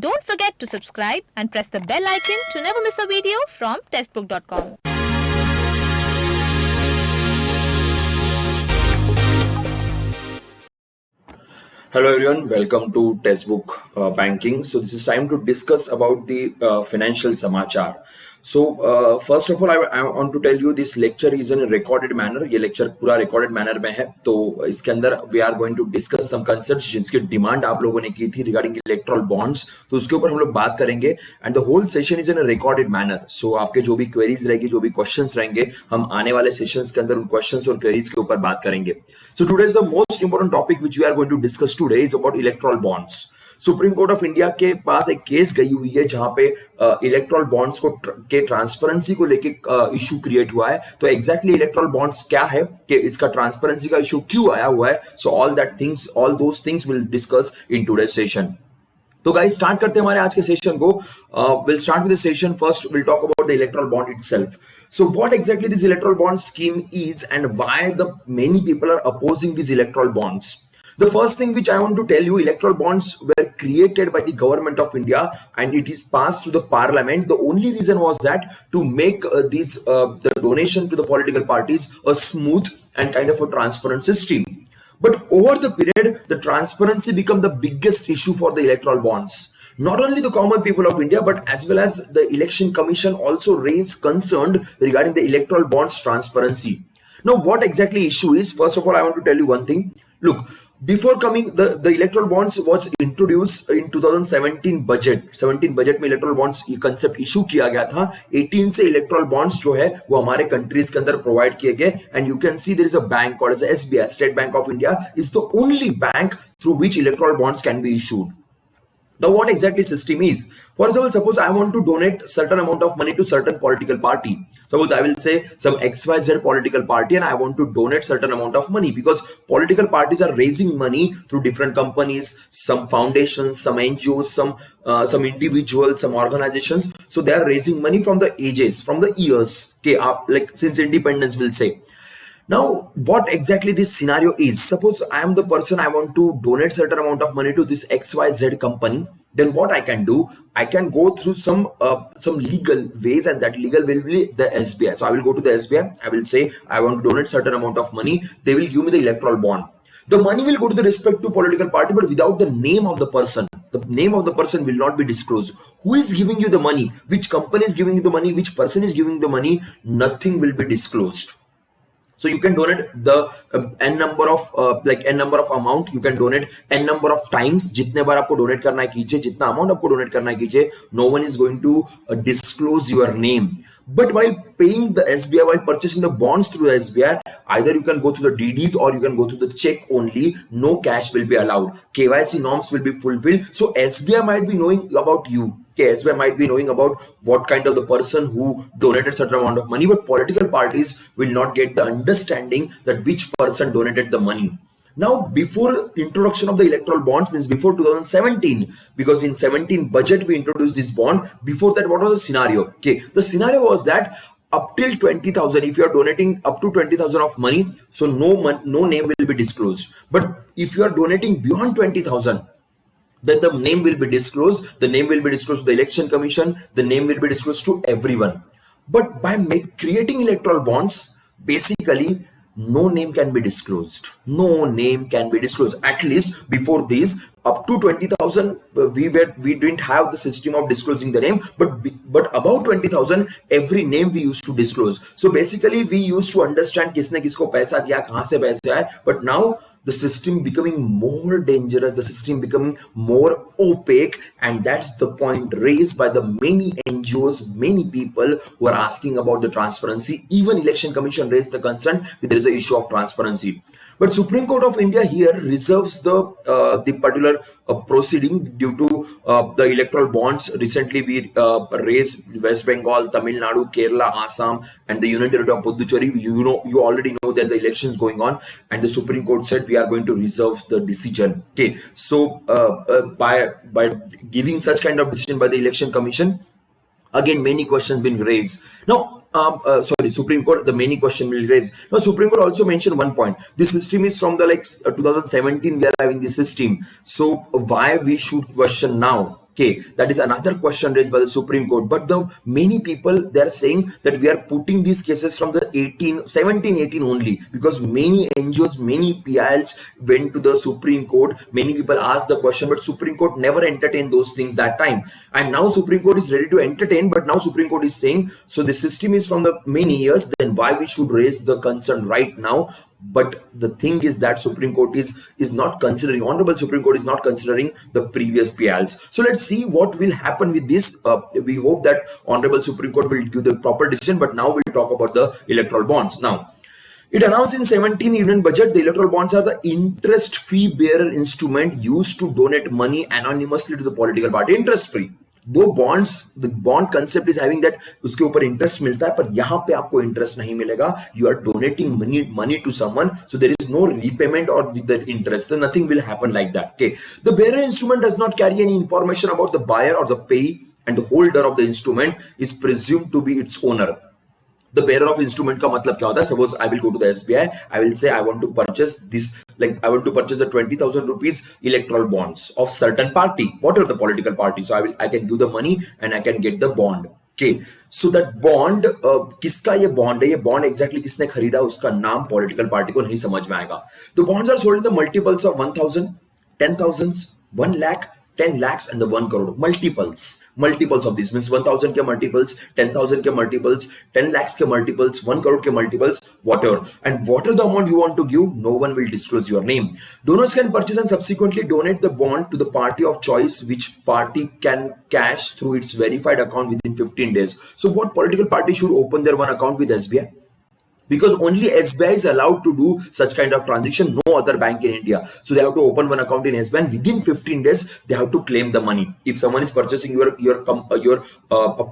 Don't forget to subscribe and press the bell icon to never miss a video from testbook.com. Hello everyone, welcome to Textbook Banking. So this is time to discuss about the financial samachar. So first of all, I want to tell you this lecture is in a recorded manner. ये lecture पूरा recorded manner में है. तो इसके अंदर we are going to discuss some concepts जिसकी demand आप लोगों ने की थी regarding electoral bonds. तो उसके ऊपर हम लोग बात करेंगे. And the whole session is in a recorded manner. So आपके जो भी queries रहेगी, जो भी questions रहेंगे, हम आने वाले sessions के अंदर उन questions और queries के ऊपर बात करेंगे. So today is the most important topic which we are going to discuss today is about electoral bonds. Supreme court of India के पास एक केस गई हुई है जहां पे इलेक्ट्रल बॉन्ड्स को के ट्रांसपेरेंसी को लेके इशू क्रिएट हुआ है. तो एग्जैक्टली इलेक्ट्रल बॉन्ड्स क्या है, कि इसका ट्रांसपेरेंसी का इशू क्यों आया हुआ है. So all those things will discuss in today session. तो गाइस स्टार्ट करते हैं हमारे आज के सेशन को. Will start with the session. First will talk about the erectile bond itself. So what exactly this electoral bond scheme is and why the many people are opposing these electoral bonds. The first thing which I want to tell you, electoral bonds were created by the government of India and it is passed to the parliament. The only reason was that to make the donation to the political parties a smooth and kind of a transparent system. But over the period, the transparency became the biggest issue for the electoral bonds. Not only the common people of India, but as well as the election commission also raised concern regarding the electoral bonds transparency. Now, what exactly issue is? First of all, I want to tell you one thing. Look, before coming, the electoral bonds was introduced in 2017 budget. 17 budget में electoral bonds ये concept issue किया गया था. 18 से electoral bonds जो है वो हमारे countries के अंदर provide किए गए. And you can see there is a bank called as SBI, State Bank of India, is the only bank through which electoral bonds can be issued. Now, what exactly system is? For example, suppose I want to donate certain amount of money to certain political party. Suppose I will say some XYZ political party and I want to donate certain amount of money because political parties are raising money through different companies, some foundations, some NGOs, some individuals, some organizations. So they are raising money from the ages, from the years, okay, like since independence will say. Now, what exactly this scenario is? Suppose I am the person, I want to donate certain amount of money to this XYZ company. Then what I can do? I can go through some legal ways, and that legal will be the SBI. So I will go to the SBI. I will say I want to donate certain amount of money. They will give me the electoral bond. The money will go to the respective political party, but without the name of the person. The name of the person will not be disclosed. Who is giving you the money? Which company is giving you the money? Which person is giving the money? Nothing will be disclosed. So you can donate the n number of amount. You can donate n number of times. जितने बार आपको donate करना है कीजिए, जितना amount आपको donate करना है कीजिए. No one is going to disclose your name. But while paying the SBI, while purchasing the bonds through the SBI, either you can go through the DDs or you can go through the check only. No cash will be allowed. KYC norms will be fulfilled. So SBI might be knowing about you. Okay, SBI might be knowing about what kind of the person who donated certain amount of money, but political parties will not get the understanding that which person donated the money. Now, before introduction of the electoral bonds, means before 2017, because in 17 budget we introduced this bond. Before that, what was the scenario? Okay, the scenario was that up till 20,000, if you are donating up to 20,000 of money, so no name will be disclosed. But if you are donating beyond 20,000, then the name will be disclosed. The name will be disclosed to the election commission. The name will be disclosed to everyone. But by creating electoral bonds, basically no name can be disclosed. No name can be disclosed. At least before this, up to 20,000, we didn't have the system of disclosing the name. But above 20,000, every name we used to disclose. So basically, we used to understand किसने किसको पैसा दिया, कहाँ से पैसा है. But now the system becoming more dangerous, the system becoming more opaque, and that's the point raised by the many NGOs, many people who are asking about the transparency. Even Election Commission raised the concern that there is an issue of transparency. But Supreme Court of India here reserves the particular proceeding due to the electoral bonds. Recently, we raised West Bengal, Tamil Nadu, Kerala, Assam, and the Union Territory of Puducherry. You already know that the elections going on, and the Supreme Court said we are going to reserve the decision. Okay, so by giving such kind of decision by the Election Commission, again many questions been raised. Now, Supreme Court, the many question will raise. Now, Supreme Court also mentioned one point. This system is from the 2017. We are having this system. So why we should question now? Okay, that is another question raised by the Supreme Court. But the many people, they are saying that we are putting these cases from the 17, 18 only, because many NGOs, many PILs went to the Supreme Court. Many people asked the question, but Supreme Court never entertained those things that time. And now Supreme Court is ready to entertain, but now Supreme Court is saying, so the system is from the many years, then why we should raise the concern right now? But the thing is that Supreme Court is not considering, Honorable Supreme Court is not considering the previous PILs. So let's see what will happen with this. We hope that Honorable Supreme Court will give the proper decision. But now we'll talk about the electoral bonds. Now, it announced in 17 Union Budget, the electoral bonds are the interest fee bearer instrument used to donate money anonymously to the political party. Interest free. दो bonds, the bond concept is having that उसके ऊपर interest मिलता है, पर यहां पे आपको interest नहीं मिलेगा. You are donating money to someone, so there is no repayment or with the interest, nothing will happen like that. Okay, the bearer instrument does not carry any information about the buyer or the payee, and the holder of the instrument is presumed to be its owner. The bearer of instrument का मतलब क्या होता है? Suppose I will go to the SBI, I will say I want to purchase this, like I want to purchase the 20,000 rupees electoral bonds of certain party, whatever the political party. So I can give the money and I can get the bond. Okay, so that bond, किसका ये bond है? ये bond exactly किसने खरीदा, उसका नाम political party को नहीं समझ में आएगा. The bonds are sold in the multiples of 1,000, 10,000, 1 lakh, 10 lakhs and the 1 crore. Multiples of this means 1,000 ke multiples, 10,000 ke multiples, 10 lakhs ke multiples, 1 crore ke multiples, whatever. And whatever the amount you want to give, no one will disclose your name. Donors can purchase and subsequently donate the bond to the party of choice, which party can cash through its verified account within 15 days. So what political party should open their one account with SBI? Because only SBI is allowed to do such kind of transaction, no other bank in India. So they have to open one account in SBI and within 15 days they have to claim the money. If someone is purchasing your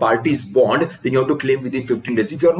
party's bond, then you have to claim within 15 days. If you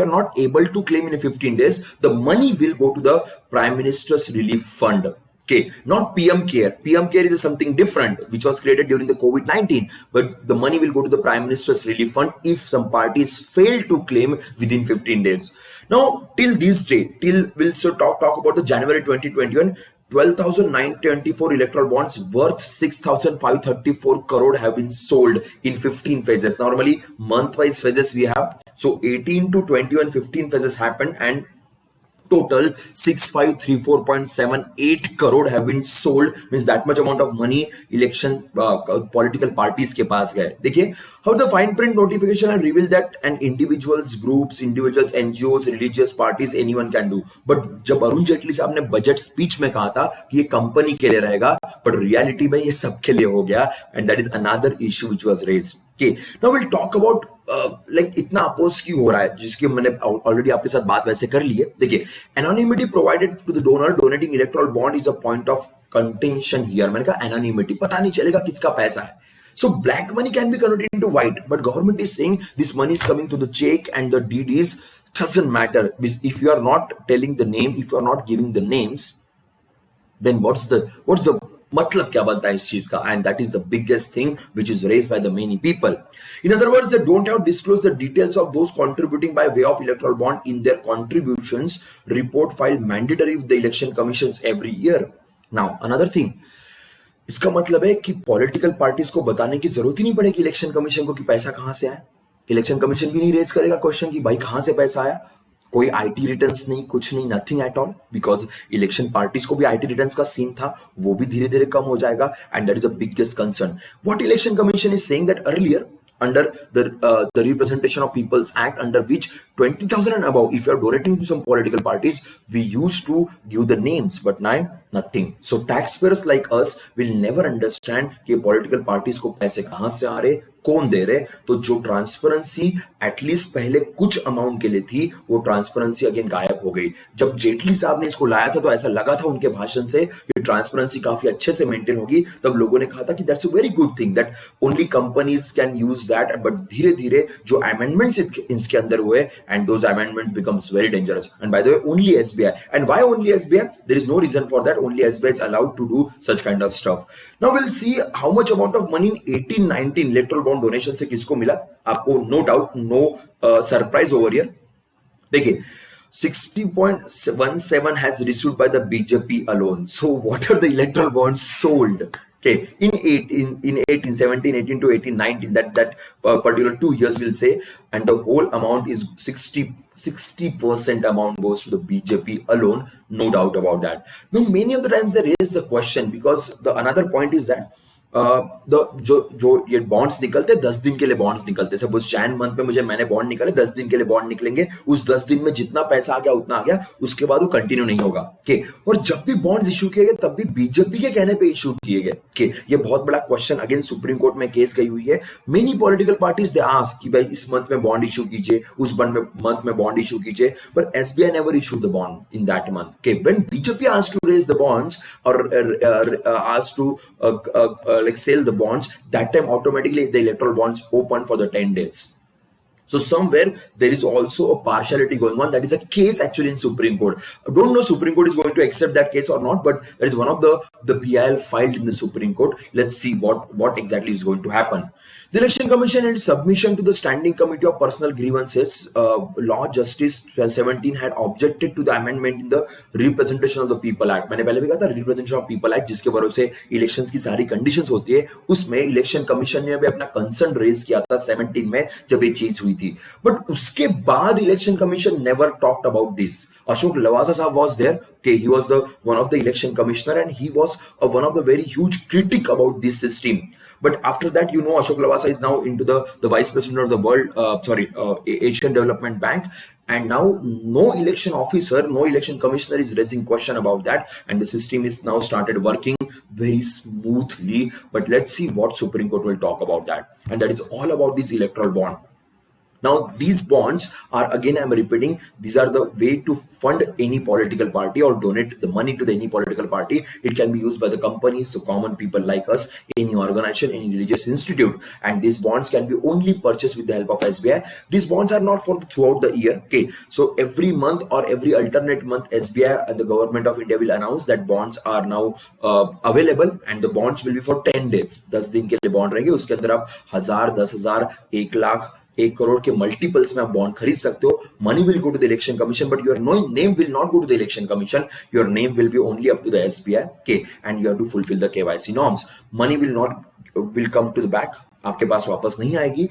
are not able to claim in 15 days, the money will go to the Prime Minister's Relief Fund. Okay, not PM Care. PM Care is something different, which was created during the COVID-19. But the money will go to the Prime Minister's Relief Fund if some parties fail to claim within 15 days. Now, till this day, we'll talk about the January 2021, 12,924 electoral bonds worth 6,534 crore have been sold in 15 phases. Normally, month-wise phases we have. So 18 to 21, 15 phases happened, and total 6534.78 crore have been sold. Means that much amount of money election political parties के पास गए. देखिए how the fine print notification have revealed that an individuals, NGOs, religious parties, anyone can do. But जब अरुण जेटली साहब ने budget speech में कहा था कि ये कंपनी के लिए रहेगा, but रियलिटी में ये सबके लिए हो गया, and that is another issue which was raised. Okay, now we'll talk about like इतना अपोज क्यों हो रहा है, जिसकी मैंने ऑलरेडी आपके साथ बात वैसे कर ली है. देखिए, anonymity provided to the donor donating electoral bond is a point of contention here. मैंने कहा एनोनिमिटी, पता नहीं चलेगा किसका पैसा है. So black money can be converted into white, but government is saying this money is coming to the check and the DDs. Doesn't matter if you are not telling the name, if you are not giving the names, then what's the मतलब क्या बनता है इस चीज का? And that is the biggest thing which is raised by the many people. In other words, they don't have disclosed the details of those contributing by way of electoral bond in their contributions report filed mandatory with the election commissions every year. Now another thing, इसका मतलब है कि political parties को बताने की जरूरत ही नहीं पड़ेगी इलेक्शन कमीशन को कि पैसा कहां से आया. इलेक्शन कमीशन भी नहीं रेज करेगा क्वेश्चन कि भाई कहां से पैसा आया. कोई आईटी रिटर्न्स नहीं, कुछ नहीं, nothing at all, because election parties को भी आईटी रिटर्न्स का सीन था, वो भी धीरे धीरे कम हो जाएगा. And that is the biggest concern. What election commission is saying that earlier under the Representation of People's Act, under which 20,000 and above, if you are donating to some political parties, we used to give the names, but now nothing. So taxpayers like us will never understand कि political parties को पैसे कहां से आ रहे, कौन दे रहे. तो जो ट्रांसपेरेंसी एटलीस्ट पहले कुछ अमाउंट के लिए थी, वो ट्रांसपेरेंसी अगेन गायब हो गई. जब जेटली साहब ने इसको लाया था तो ऐसा लगा था उनके भाषण से कि ट्रांसपेरेंसी काफी अच्छे से मेंटेन होगी. तब लोगों ने कहा था कि that's a very good thing that only companies can use that. But धीरे धीरे जो अमेंडमेंट्स इसके अंदर हुए, and those amendment becomes very dangerous. And by the way, only SBI. And why only SBI? There is no reason for that. Only SBI is allowed to do such kind of stuff. Now will see how much amount of money in 18-19 electoral bond donation से किसको मिला. आपको no doubt, no surprise over here. देखिए, 60.17 has received by the BJP alone. So what are the electoral bonds sold? Okay, in 18, 17, 18 to 18, 19, that particular 2 years we'll say, and the whole amount is 60% amount goes to the BJP alone, no doubt about that. Now, many of the times there is the question, because the another point is that the जो जो ये bonds निकलते 10 दिन के लिए bonds निकलते, suppose Jain month में मुझे मैंने बॉन्ड निकाले 10 दिन के लिए बॉन्ड निकलेंगे, उस 10 दिन में जितना पैसा आ गया उतना आ गया, उसके बाद वो कंटिन्यू नहीं होगा। ओके, और जब भी बॉन्ड्स इशू किए गए तब भी बीजेपी के कहने पे इशू किए गए। ओके, ये बहुत बड़ा क्वेश्चन अगेन सुप्रीम कोर्ट में केस गई हुई है। Many political parties they ask कि भाई इस मंथ में बॉन्ड इशू कीजिए, उस मंथ में बॉन्ड इशू कीजिए, पर SBI never issued the bond in that month. Okay, when BJP asked to raise the bonds or asked to like sell the bonds, that time automatically the electoral bonds open for the 10 days. So somewhere there is also a partiality going on. That is a case actually in Supreme Court. I don't know Supreme Court is going to accept that case or not, but that is one of the PIL filed in the Supreme Court. Let's see what exactly is going to happen. The Election Commission in its submission to the Standing Committee of Personal Grievances, Law Justice 17 had objected to the amendment in the Representation of the People Act. मैंने पहले भी कहा था Representation of People Act, जिसके भरोसे elections की सारी conditions होती है, उसमें इलेक्शन कमीशन ने भी अपना कंसर्न रेज किया था 17 में जब ये चीज हुई थी। बट उसके बाद election commission never talked about this. Ashok Lavasa साहब was there. Okay, he was the one of the election commissioner and he was one of the very huge critic about this system. But after that, you know, Ashok Lavasa is now into the vice president of the Asian Development Bank, and now no election officer, no election commissioner is raising question about that, and the system is now started working very smoothly. But let's see what Supreme Court will talk about that, and that is all about this electoral bond. Now, these bonds are, again, I'm repeating, these are the way to fund any political party or donate the money to any political party. It can be used by the companies, so common people like us, any organization, any religious institute. And these bonds can be only purchased with the help of SBI. These bonds are not for throughout the year. Okay, so every month or every alternate month, SBI and the government of India will announce that bonds are now available, and the bonds will be for 10 days. 10 दिन के लिए bond रहेंगे, उसके अंदर आप 1000, 10,000, 1 लाख, 1 करोड़ के multiples में आप बॉन्ड खरीद सकते हो। Money will go to the election commission, but your name will not go to the election commission, your name will be only up to the SBI, okay, and you have to fulfil the KYC norms. Money will come to the back, आपके पास वापस नहीं आएगी,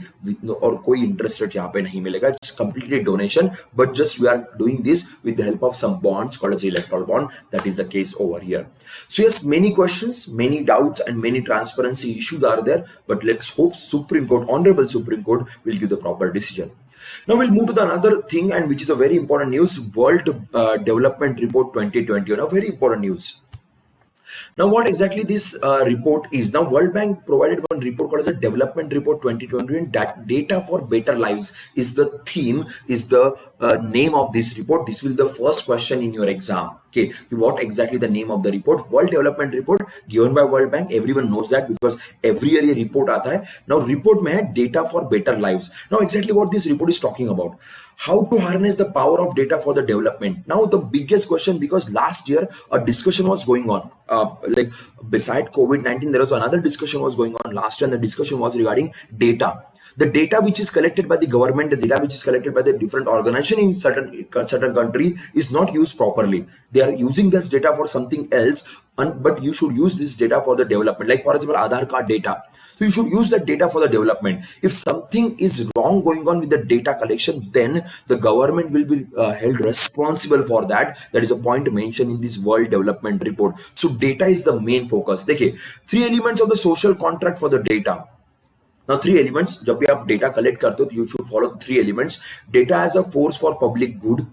और कोई interest rate यहाँ पे नहीं मिलेगा। It's completely donation, but just we are doing this with the help of some bonds called as electoral bond. That is the case over here. So yes, many questions, many doubts, and many transparency issues are there, but let's hope Supreme Court, Honorable Supreme Court, will give the proper decision. Now we'll move to the another thing, and which is a very important news, World Development Report 2020. Now, very important news. Now, what exactly this report is? Now, World Bank provided one report called as a Development Report 2020, and that Data for Better Lives is the theme, is the name of this report. This will be the first question in your exam. Okay, what exactly the name of the report? World Development Report given by World Bank. Everyone knows that because every year ये report आता है. Now, report में है Data for Better Lives. Now, exactly what this report is talking about. How to harness the power of data for the development. Now, the biggest question, because last year a discussion was going on, like beside COVID-19, there was another discussion was going on last year, and the discussion was regarding data. The data which is collected by the government, the data which is collected by the different organization in certain country is not used properly. They are using this data for something else, but you should use this data for the development. Like for example, Aadhaar card data. So you should use that data for the development. If something is wrong going on with the data collection, then the government will be held responsible for that. That is a point mentioned in this World Development Report. So data is the main focus. Okay, 3 elements of the social contract for the data. Now, 3 elements. जब भी आप data collect करते हो, you should follow 3 elements. Data as a force for public good.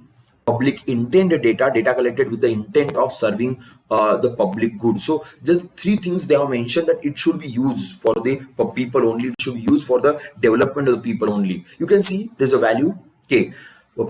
Public intent data collected with the intent of serving the public good. So the 3 things they have mentioned, that it should be used for the people only. It should be used for the development of the people only. You can see there's a value. Okay.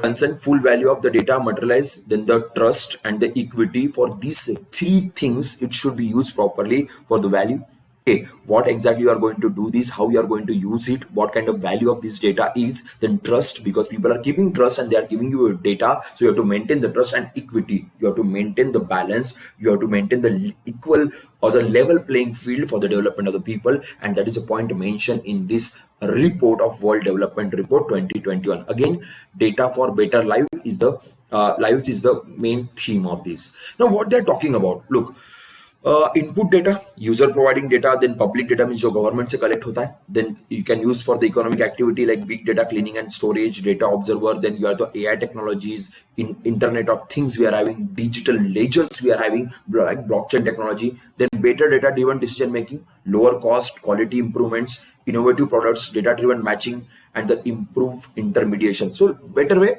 Consent, full value of the data materialized, then the trust and the equity. For these 3 things, it should be used properly for the value. Okay, what exactly you are going to do this, how you are going to use it, what kind of value of this data is, then trust, because people are keeping trust and they are giving you data, so you have to maintain the trust, and equity, you have to maintain the balance, you have to maintain the equal or the level playing field for the development of the people, and that is a point mentioned in this report of World Development Report 2021. Again, data for better life is the lives is the main theme of this. Now, what they're talking about, look, Input data, user providing data, then public data means जो government से collect होता है, then you can use for the economic activity like big data cleaning and storage, data observer, then you have the AI technologies, in Internet of Things we are having, digital ledgers we are having, like blockchain technology, then better data driven decision making, lower cost, quality improvements, innovative products, data driven matching, and the improved intermediation. So better way.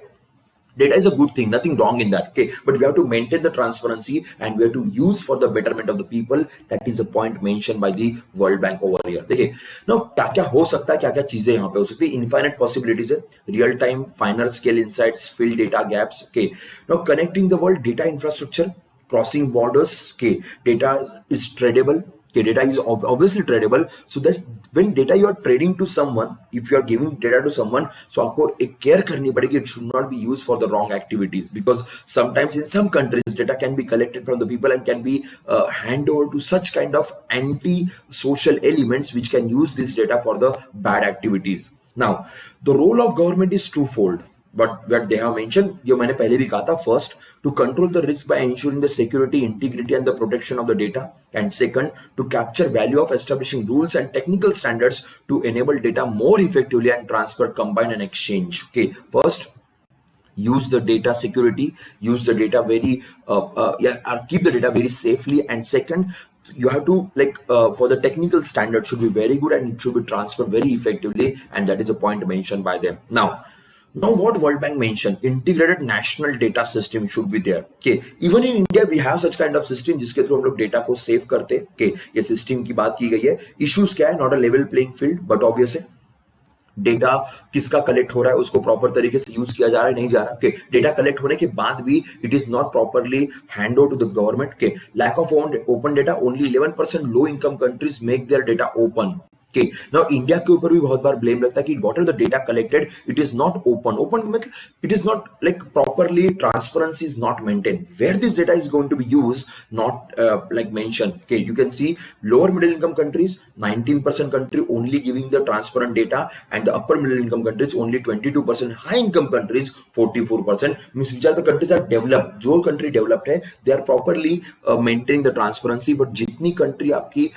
Data is a good thing, nothing wrong in that, okay, but we have to maintain the transparency and we have to use for the betterment of the people. That is a point mentioned by the World Bank over here. देखिए now क्या क्या हो सकता है, क्या क्या चीजें यहाँ पे हो सकती है, infinite possibilities है, real time finer scale insights, fill data gaps, okay, now connecting the world, data infrastructure, crossing borders, okay, data is tradable. Okay, data is obviously tradable, so that when data you are trading to someone, if you are giving data to someone, so आपको एक care करनी पड़ेगी, it should not be used for the wrong activities, because sometimes in some countries data can be collected from the people and can be handed over to such kind of anti-social elements which can use this data for the bad activities. Now, the role of government is twofold. But what they have mentioned, जो मैंने पहले भी कहा था, first to control the risk by ensuring the security, integrity, and the protection of the data, and second to capture value of establishing rules and technical standards to enable data more effectively and transfer, combine, and exchange. Okay, first. Use the data security, use the data very, keep the data very safely, and second, you have to for the technical standard should be very good and it should be transferred very effectively, and that is a point mentioned by them. Now what World Bank mentioned, integrated national data system should be there. Okay, even in India we have such kind of system जिसके through हम लोग data को save करते. Okay, ये system की बात की गई है. इश्यूज क्या है, not a level playing field, but obvious है डेटा किसका कलेक्ट हो रहा है, उसको प्रॉपर तरीके से यूज किया जा रहा है, नहीं जा रहा. Okay, डेटा कलेक्ट होने के बाद भी it is not properly hand over to the government. Okay, lack of open data, only 11% low income countries make their data open. Okay, now India के ऊपर भी बहुत बार ब्लेम लगता है कि what are the data collected, it is not open मतलब it is not like properly, transparency is not maintain. Where this data is going to be use, not like mentioned. Okay, you can see lower middle income countries, 19% country only giving the transparent data, and the upper middle income countries only 22%, high income countries 44%. means which are the countries are developed, जो country developed है they are properly maintaining the transparency, but जितनी country आपकी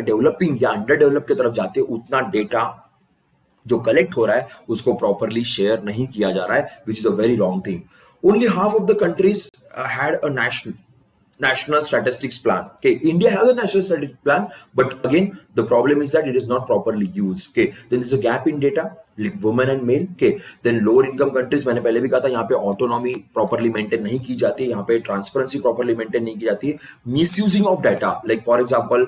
developing या under develop की तरफ जाते हैं उतना डेटा जो कलेक्ट हो रहा है उसको प्रॉपरली शेयर नहीं किया जा रहा है, which is a very wrong thing. Only half of the countries had a national statistics plan. Okay, India has a national statistics plan, but again the problem is that it is not properly used. Okay, then there's a gap in data, like women and male. Okay, then lower income countries, मैंने पहले भी कहा था, यहाँ पे autonomy properly maintain नहीं की जाती है, यहाँ पे transparency properly maintain नहीं की जाती है, misusing of data, like for example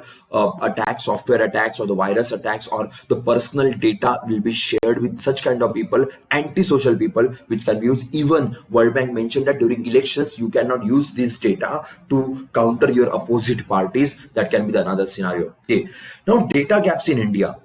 attacks, software attacks or the virus attacks or the personal data will be shared with such kind of people, anti-social people, which can be used. Even World Bank mentioned that during elections you cannot use this data to counter your opposite parties. That can be the another scenario. Okay, now data gaps in India.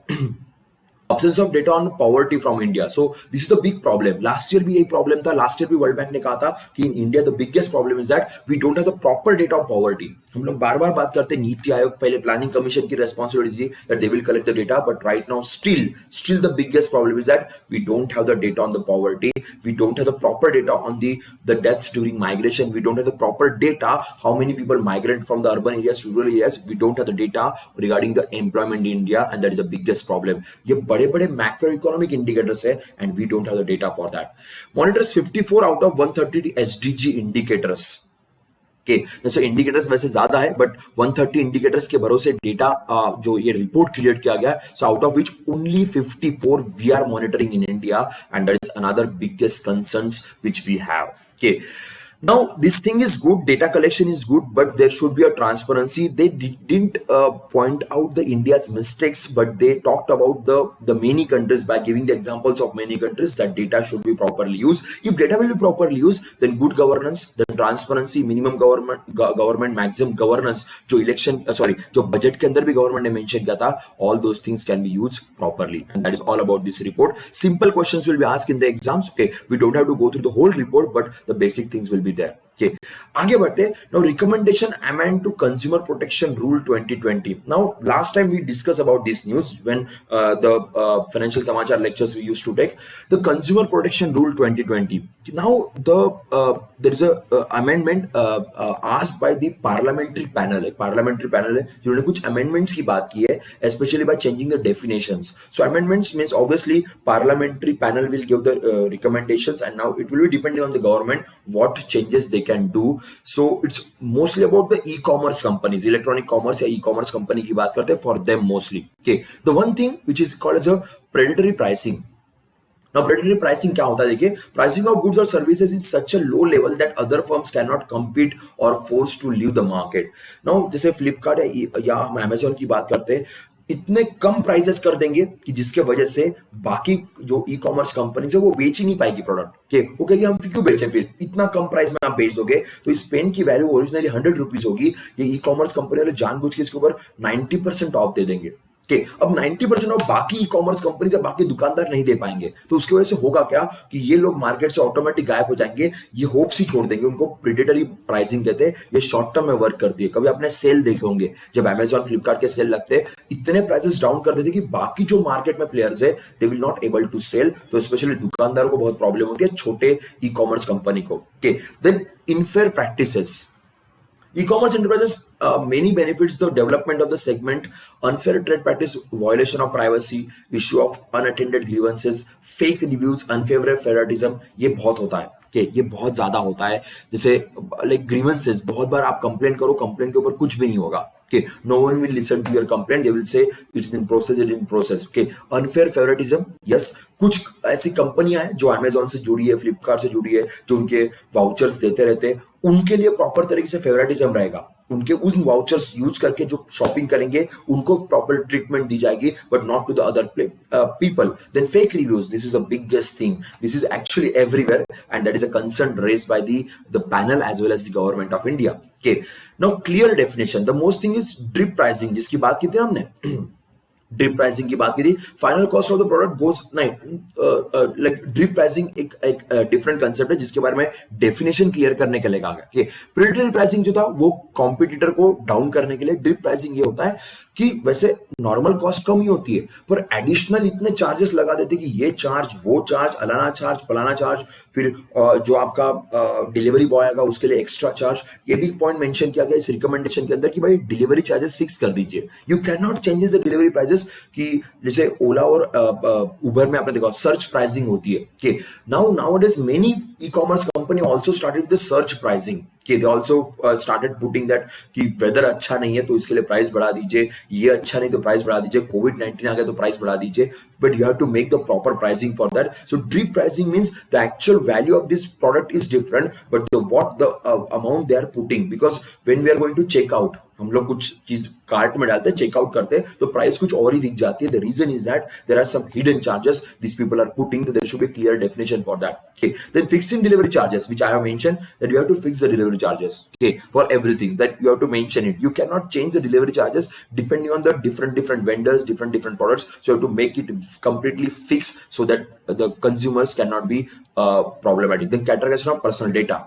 Absence of data on poverty from India. So this is the big problem. Last year भी यही problem था. Last year भी World Bank ने कहा था कि in India the biggest problem is that we don't have the proper data of poverty. हम लोग बार बार बात करते हैं, नीति आयोग पहले प्लानिंग कमीशन की responsibility थी that they will collect the data, but right now still the biggest problem is that we don't have the data on the poverty. We don't have the proper data on the deaths during migration. We don't have the proper data how many people migrate from the urban areas to rural areas. We don't have the data regarding the employment in India, and that is the biggest problem. ये बड़े बड़े macro economic indicators है and we don't have the data for that. Monitors 54 out of 130 SDG indicators. के जैसे indicators वैसे ज्यादा है, but 130 indicators के भरोसे डेटा जो ये रिपोर्ट क्रिएट किया गया, so out of which only 54 we are monitoring in India, and that is another biggest concerns which we have. Okay, now this thing is good, data collection is good, but there should be a transparency. They didn't point out the India's mistakes, but they talked about the many countries by giving the examples of many countries that data should be properly used. If data will be properly used, then good governance, then transparency, minimum government maximum governance, जो election जो budget के अंदर भी government ने mention किया था, all those things can be used properly, and that is all about this report. Simple questions will be asked in the exams. Okay, we don't have to go through the whole report, but the basic things will be there. Okay, आगे बढ़ते हैं. Now recommendation amend to consumer protection rule 2020. Now last time we discussed about this news when the financial samachar lectures we used to take, the consumer protection rule 2020. Now there is a amendment asked by the parliamentary panel. एक parliamentary panel है जिन्होंने कुछ amendments की बात की है, especially by changing the definitions. So amendments means obviously parliamentary panel will give the recommendations, and now it will be depending on the government what changes they can do. So it's mostly about the e-commerce companies, electronic commerce या e-commerce company की बात करते हैं, for them mostly. Okay, the one thing which is called as a predatory pricing. Now predatory pricing क्या होता है? देखिए, pricing of goods or services is such a low level that other firms cannot compete or forced to leave the market. Now जैसे फ्लिपकार्ट या हम Amazon की बात करते हैं, इतने कम प्राइसेस कर देंगे कि जिसके वजह से बाकी जो ई कॉमर्स कंपनी है वो बेच ही नहीं पाएगी प्रोडक्ट के. वो कहेगी हम क्यों बेचें, फिर इतना कम प्राइस में आप बेच दोगे. तो इस पेन की वैल्यू ओरिजिनली 100 रुपीज होगी, ये ई कॉमर्स कंपनी वाले जानबूझ के इसके ऊपर 90% ऑफ दे देंगे. कि अब 90% ऑफ बाकी ई कॉमर्स कंपनी या बाकी दुकानदार नहीं दे पाएंगे. तो उसकी वजह से होगा क्या कि ये लोग मार्केट से ऑटोमेटिक गायब हो जाएंगे, ये होप्स ही छोड़ देंगे. उनको प्रेडेटरी प्राइसिंग कहते हैं, ये शॉर्ट टर्म में वर्क करती है. कभी आपने सेल देखे होंगे, जब अमेजॉन फ्लिपकार्ट के सेल लगते हैं इतने प्राइसेस डाउन कर देते कि बाकी जो मार्केट में प्लेयर्स है they will not able to sell. तो स्पेशली दुकानदारों को बहुत प्रॉब्लम होती है, छोटे ई कॉमर्स कंपनी को. Then unfair practices. E-commerce enterprises many benefits the development of the segment, unfair trade practice, violation of privacy, issue of unattended grievances, fake reviews, unfavorable favoritism. ये बहुत होता है. ये बहुत ज्यादा होता है. जैसे लाइक ग्रीवेंसेस, बहुत बार आप कंप्लेन करो, कंप्लेन के ऊपर कुछ भी नहीं होगा. No one will listen to your complaint. They will say it's in process, it's in process. Unfair favoritism. Yes, कुछ ऐसी कंपनियां हैं जो Amazon से जुड़ी है, फ्लिपकार्ट से जुड़ी है, जो उनके वाउचर्स देते रहते हैं, उनके लिए प्रॉपर तरीके से फेवरेटिज्म रहेगा. उनके उन वाउचर्स यूज करके जो शॉपिंग करेंगे उनको प्रॉपर ट्रीटमेंट दी जाएगी, but not to the other people. Then fake reviews. This is the biggest thing. This is actually everywhere and that is a concern raised by the panel as well as the government of India. Now clear definition. The most thing is drip pricing, जिसकी बात की थी हमने. Drip pricing की बात की थी. Final cost of the product goes नहीं, लाइक ड्रिप प्राइसिंग एक डिफरेंट कंसेप्ट है जिसके बारे में डेफिनेशन क्लियर करने के लिए कहा गया. प्रेडेटरी प्राइसिंग जो था वो कॉम्पिटिटर को डाउन करने के लिए. ड्रिप प्राइसिंग ये होता है कि वैसे नॉर्मल कॉस्ट कम ही होती है, पर एडिशनल इतने चार्जेस लगा देते कि ये चार्ज, वो चार्ज, अलाना चार्ज, फलाना चार्ज, फिर जो आपका डिलीवरी बॉय आएगा उसके लिए एक्स्ट्रा चार्ज. ये भी पॉइंट मेंशन किया गया इस रिकमेंडेशन के अंदर कि भाई डिलीवरी चार्जेस फिक्स कर दीजिए. You can not changes the delivery prices. कि जैसे ओला और उबर में आपने देखा सर्च प्राइसिंग होती है. कि nowadays many e-commerce company also started with the surge pricing. कि they also started putting that कि वेदर अच्छा नहीं है तो इसके लिए प्राइस बढ़ा दीजिए, ये अच्छा नहीं तो प्राइस बढ़ा दीजिए, कोविड-19 आ गया तो प्राइस बढ़ा दीजिए, but you have to make the proper pricing for that. So drip pricing means the actual value of this product is different, but what the amount they are putting, because when we are going to check out, हम लोग कुछ चीज cart में डालते हैं, checkout करते हैं तो प्राइस कुछ और ही दिख जाती है. The reason is that there are some hidden charges this people are putting, there should be clear definition for that. Okay, then fixing delivery charges, which I have mentioned that you have to fix the delivery charges, okay, for everything, that you have to mention it. You cannot change the delivery charges depending on the different vendors, different products. So you have to make it completely fixed so that the consumers cannot be problematic. Then categorization of personal data.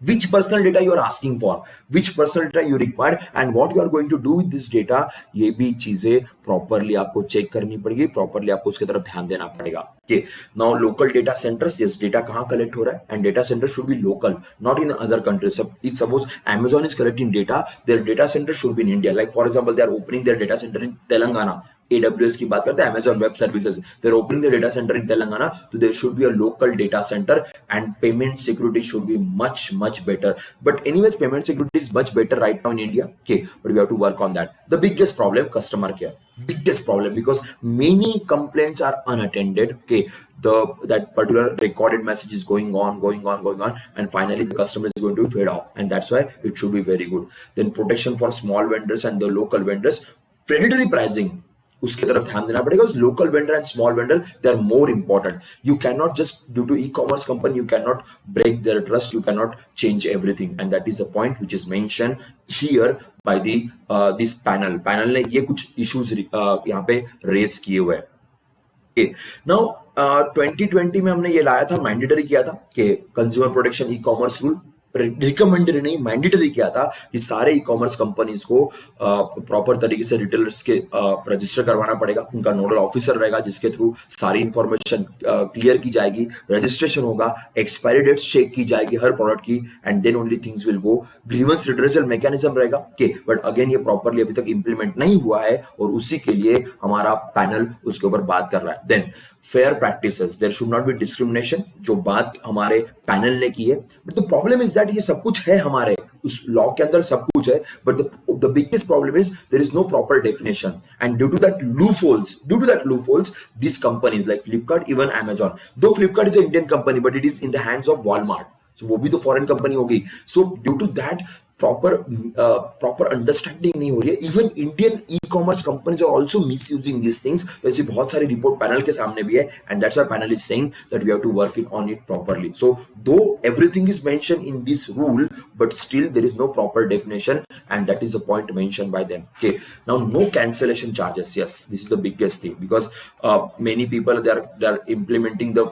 Which personal data you are asking for, which personal data you require, and what you are going to do with this data, ये भी चीजें properly आपको check करनी पड़ेगी, properly आपको उसकी तरफ ध्यान देना पड़ेगा. Okay, now local data centers, yes, data कहाँ कलेक्ट हो रहा है, and data center should be local, not in other countries. So if suppose Amazon is collecting data, their data center should be in India. Like for example, they are opening their data center in Telangana. AWS की बात करते हैं, Amazon Web Services, they're opening the data center in Telangana, so there should be a local data center, and payment security should be much better. But anyways, payment security is much better right now in India. Okay, but we have to work on that. The biggest problem, customer care. Biggest problem, because many complaints are unattended. Okay, that particular recorded message is going on, and finally the customer is going to fade off, and that's why it should be very good. Then protection for small vendors and the local vendors. Predatory pricing, उसके तरफ ध्यान देना पड़ेगा. Local vendor and small vendor, they are more important. You can not just due to e commerce company, you can not break their trust, you can not change everything, and that is the point which is mention here by this panel. Panel ने ये कुछ issues यहाँ पे raise किए हुए हैं. Now 2020 में हमने ये लाया था, मैंडेटरी किया था कि consumer protection e commerce rule. Recommended नहीं मैंडेटरी किया था कि सारे ई कॉमर्स कंपनीज को प्रॉपर तरीके से रिटेलर्स के रजिस्टर करवाना पड़ेगा, उनका नोडल ऑफिसर रहेगा जिसके थ्रू सारी इंफॉर्मेशन क्लियर की जाएगी, रजिस्ट्रेशन होगा, एक्सपायरी डेट चेक की जाएगी हर प्रोडक्ट की, and then only things will go. Grievance redressal mechanism रहेगा के, बट अगेन ये प्रॉपरली अभी तक इंप्लीमेंट नहीं हुआ है और उसी के लिए हमारा पैनल उसके ऊपर बात कर रहा है। Then fair practices, there should not be discrimination, जो बात हमारे पैनल ने की है। But the problem is that ये सब कुछ है हमारे उस लॉ के अंदर, सब कुछ है, but the biggest problem is there is no proper definition, and due to that loopholes these companies like Flipkart, even Amazon, though Flipkart is an Indian company but it is in the hands of Walmart, so वो भी तो foreign company होगी। So due to that proper understanding नहीं हो रही है। Even Indian e commerce companies are also misusing this things. ऐसी बहुत सारी रिपोर्ट पैनल के सामने भी है, and that's why panel is saying that we have to work it on it properly. So though everything is mention in this rule, but still there is no proper definition, and that is the point mention bye them. Okay, now no cancellation charges, yes this is the biggest thing, because many people they are implementing the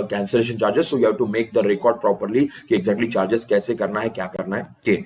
cancellation charges, so you have to make the record properly कि exactly charges कैसे करना है, क्या करना है। okay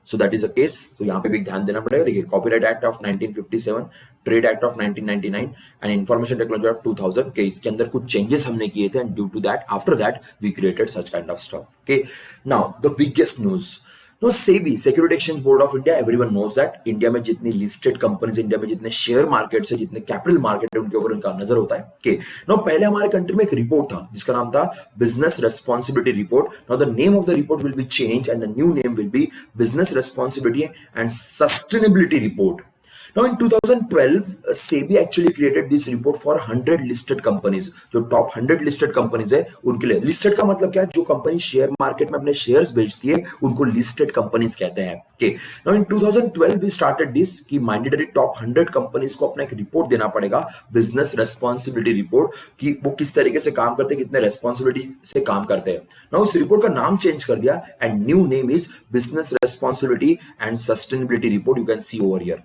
so that is the case। तो यहाँ पे भी ध्यान देना पड़ेगा। देखिए, copyright act of 1957, trade act of 1999 and information technology of 2000 के इसके अंदर कुछ चेंजेस हमने किए थे, and due to that after that we created such kind of stuff. Okay, now the biggest news, no SEBI, security exchange board of India, everyone knows that India में जितनी listed companies, India में जितने share market है, जितने capital market है, उनके ऊपर उनका नजर होता है। ओके, नाउ पहले हमारे कंट्री में एक रिपोर्ट था जिसका नाम था business responsibility report. Now the name of the report will be change and the new name will B business responsibility and sustainability report. Now in 2012, SEBI actually created this report for 100 listed companies। जो top 100 listed companies है उनके लिए। Listed का मतलब क्या है? जो company share market में अपने शेयर्स बेचती है उनको लिस्टेड कंपनीज कहते हैं। Okay, now in 2012 we started this कि मैंडेटरी टॉप 100 कंपनीज को अपना एक रिपोर्ट देना पड़ेगा, बिजनेस रेस्पॉन्सिबिलिटी रिपोर्ट, कि वो किस तरीके से काम करते हैं, कितने रेस्पॉन्सिबिलिटी से काम करते हैं। नाउ उस रिपोर्ट का नाम चेंज कर दिया, and new name is business responsibility and sustainability report. You can see over here.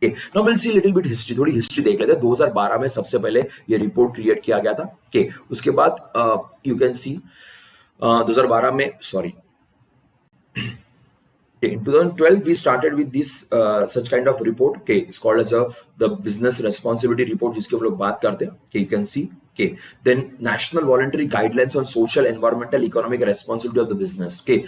Now we'll see little bit history, थोड़ी हिस्ट्री देख लेते हैं। 2012 में सबसे पहले ये रिपोर्ट क्रिएट किया गया था। ओके, उसके बाद यू कैन सी 2012 में, sorry, in 2012 we started with this such kind of report। okay, it's called as the business responsibility report, जिसकी हम लोग बात करते हैं। okay, you can see। okay, then national voluntary guidelines on social, environmental, economic responsibility of the business। okay,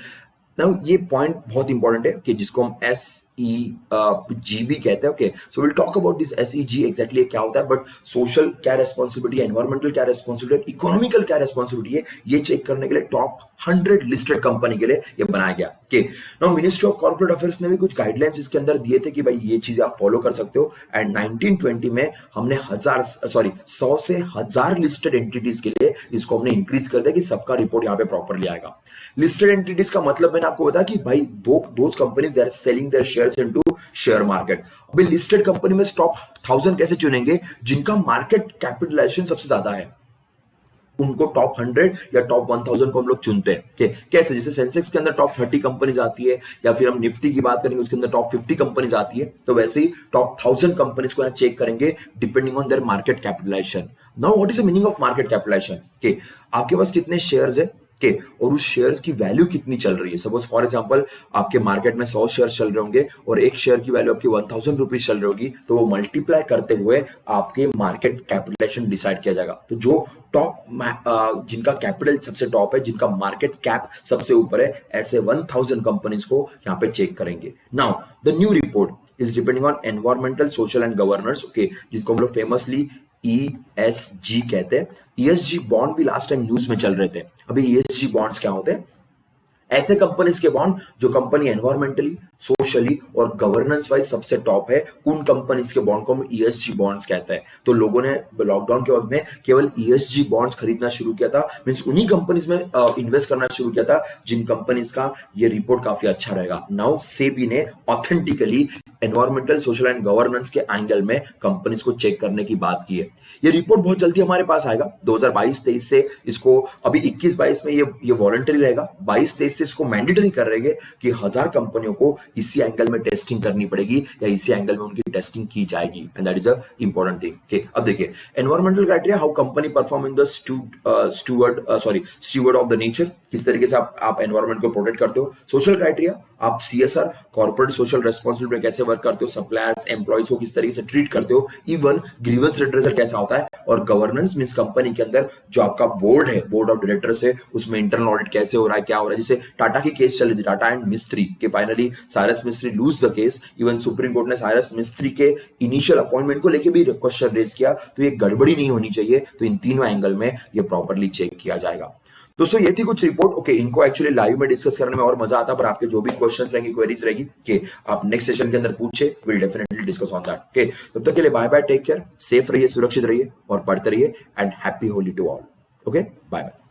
now ये point बहुत important है कि जिसको हम SEG भी कहते हैं। Okay, so will talk about this SEG exactly क्या होता है, बट सोशल क्या रेस्पॉन्सिबिलिटी है, एनवायरमेंटल क्या रेस्पॉन्सिबिलिटी, इकोनॉमिकल क्या रेस्पॉन्सिबिलिटी है, ये चेक करने के लिए टॉप 100 लिस्टेड कंपनी के लिए ये बनाया गया। Okay, now ministry of corporate affairs ने भी कुछ गाइडलाइंस इसके अंदर दिए थे कि भाई ये चीजें आप फॉलो कर सकते हो। एंड 1920 में हमने 100 से 1000 लिस्टेड एंटिटीज के लिए इसको हमने इंक्रीज कर दिया कि सबका रिपोर्ट यहाँ पे प्रॉपरली आएगा। लिस्टेड एंटिटीज का मतलब मैंने आपको बताया कि भाई those companies they are selling their shares into share market. अभी लिस्टेड कंपनी में टॉप 1000 कैसे चुनेंगे? जिनका मार्केट कैपिटलाइजेशन सबसे ज्यादा है उनको टॉप 100 या टॉप 1000 को हम लोग चुनते हैं। कैसे? जैसे सेंसेक्स के अंदर टॉप 30 कंपनीज आती है, या फिर हम निफ्टी की बात करेंगे उसके अंदर टॉप 50 कंपनीज आती है, तो वैसे ही टॉप 1000 कंपनीज को यहाँ चेक करेंगे depending on their market capitalization. Now what is the meaning of market capitalization? आपके पास कितने शेयर्स है और उस शेयर्स की वैल्यू कितनी चल रही है। सपोज फॉर एग्जांपल आपके मार्केट में 100 शेयर चल रहे होंगे और एक शेयर की वैल्यू आपकी 1000 रुपीज चल रही होगी, तो वो मल्टीप्लाई करते हुए आपके मार्केट कैपिटलाइजेशन डिसाइड किया जाएगा। तो जो टॉप जिनका कैपिटल सबसे टॉप है, जिनका मार्केट कैप सबसे ऊपर है, ऐसे 1000 कंपनीज को यहाँ पे चेक करेंगे। Now the new report is depending on environmental, social and governance. Okay, जिसको हम लोग फेमसली ESG कहते हैं। ESG बॉन्ड भी लास्ट टाइम न्यूज में चल रहे थे। अभी ESG बॉन्ड्स क्या होते हैं? ऐसे कंपनीज के बॉन्ड जो कंपनी एनवायरमेंटली, सोशली और गवर्नेंस वाइज सबसे टॉप है, उन कंपनीज के बॉन्ड को हम ESG बॉन्ड्स कहते हैं। तो लोगों ने लॉकडाउन के वक्त में केवल ESG बॉन्ड्स खरीदना शुरू किया था, मींस उन्हीं कंपनीज में इन्वेस्ट करना शुरू किया था जिन कंपनीज का ये रिपोर्ट काफी अच्छा रहेगा। नाउ सेबी ने authentically environmental, social and governance के एंगल में कंपनीज को चेक करने की बात की है। ये रिपोर्ट बहुत जल्दी हमारे पास आएगा 2022-23 से। इसको अभी 21-22 में ये वॉलंटरी रहेगा, 22-23 से इसको मैंडेटरी कर रहे हैं कि 1000 कंपनियों को इसी एंगल में टेस्टिंग करनी पड़ेगी या इसी एंगल में उनकी टेस्टिंग की जाएगी, and that is a important thing. Okay, अब देखिए environmental criteria, how company perform in the steward of the nature, किस तरीके से आप एनवायरमेंट को प्रोटेक्ट करते हो। सोशल क्राइटेरिया, आप सीएसआर कॉर्पोरेट सोशल रेस्पॉन्सिबिलिटी कैसे वर्क करते हो, सप्लायर्स एम्प्लॉइज को किस तरीके से ट्रीट करते हो, इवन ग्रीवेंस रिड्रेसल कैसा होता है, और गवर्नेंस मींस कंपनी के अंदर जो आपका बोर्ड है, बोर्ड ऑफ डायरेक्टर्स है, उसमें इंटरनल ऑडिट कैसे हो रहा है, क्या हो रहा है। जैसे टाटा की केस चल रही थी, टाटा एंड मिस्त्री के, फाइनली साइरस मिस्त्री lose the case, even supreme court ने साइरस मिस्त्री के इनिशियल अपॉइंटमेंट को लेके भी क्वेश्चन रेज किया, तो ये गड़बड़ी नहीं होनी चाहिए। तो इन तीनों एंगल में ये प्रॉपर्ली चेक किया जाएगा। दोस्तों ये थी कुछ रिपोर्ट। ओके, इनको एक्चुअली लाइव में डिस्कस करने में और मजा आता, पर आपके जो भी क्वेश्चंस रहेंगे, क्वेरीज रहेगी, कि आप नेक्स्ट सेशन के अंदर पूछे, will definitely discuss on that. Okay, तब तक के लिए bye bye, take care, safe रहिए, सुरक्षित रहिए और पढ़ते रहिए, and happy Holi to all. Okay, bye bye.